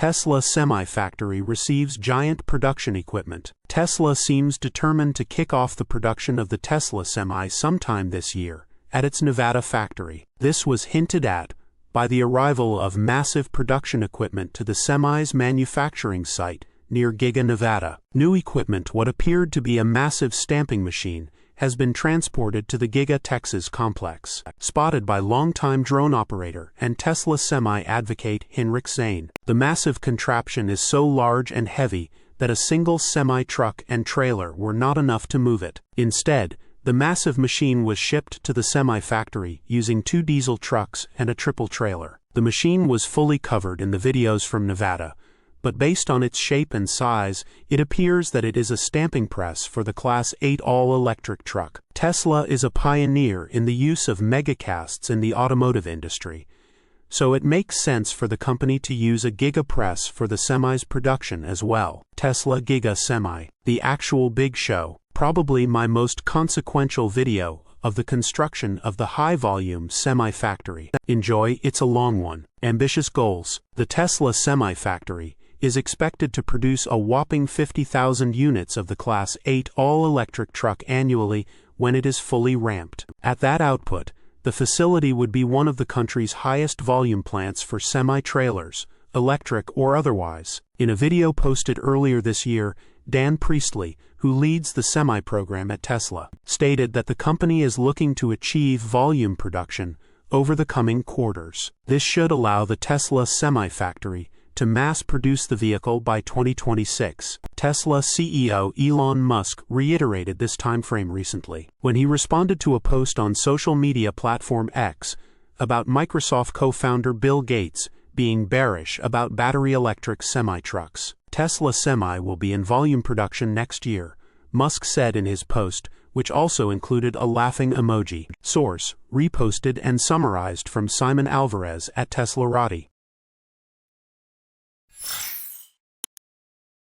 Tesla semi-factory receives giant production equipment. Tesla seems determined to kick off the production of the Tesla Semi sometime this year at its Nevada factory. This was hinted at by the arrival of massive production equipment to the Semi's manufacturing site near Giga, Nevada. New equipment, what appeared to be a massive stamping machine, has been transported to the Giga, Texas complex. Spotted by longtime drone operator and Tesla Semi advocate Henrik Zane. The massive contraption is so large and heavy that a single semi-truck and trailer were not enough to move it. Instead, the massive machine was shipped to the semi-factory using 2 diesel trucks and a triple trailer. The machine was fully covered in the videos from Nevada, but based on its shape and size, it appears that it is a stamping press for the Class 8 all-electric truck. Tesla is a pioneer in the use of megacasts in the automotive industry, so it makes sense for the company to use a Giga press for the Semi's production as well. Tesla Giga Semi, the actual big show, probably my most consequential video of the construction of the high-volume semi-factory. Enjoy, it's a long one. Ambitious goals. The Tesla semi-factory is expected to produce a whopping 50,000 units of the Class 8 all-electric truck annually when it is fully ramped. At that output, the facility would be one of the country's highest volume plants for semi-trailers, electric or otherwise. In a video posted earlier this year, Dan Priestley, who leads the semi program at Tesla, stated that the company is looking to achieve volume production over the coming quarters. This should allow the Tesla semi-factory to mass-produce the vehicle by 2026. Tesla CEO Elon Musk reiterated this timeframe recently when he responded to a post on social media platform X about Microsoft co-founder Bill Gates being bearish about battery-electric semi-trucks. Tesla Semi will be in volume production next year, Musk said in his post, which also included a laughing emoji. Source: reposted and summarized from Simon Alvarez at teslarati.